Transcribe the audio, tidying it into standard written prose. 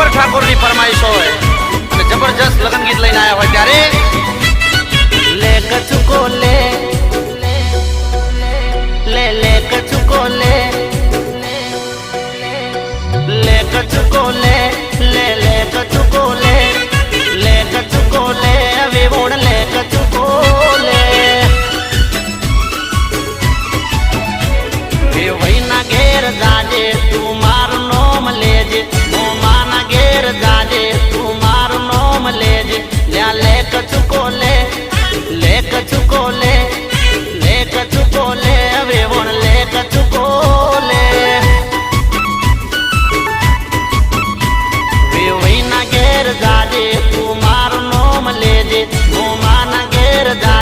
ગબ્બર ઠાકોરની ફરમાઈશ હોય અને જબરજસ્ત લગ્ન ગીત લઈને આવ્યા હોય ત્યારે ले कचुको ले ले ले कचुको ले ले कचुको ले ले ले कचुको ले ले कचुको ले अभी बोल ले कचुको ले ये वही ना घेर जाजे तू मार नोम लेजे मो माना घेर जाजे तू मार नोम लेजे ले कचुको ले ले कचुको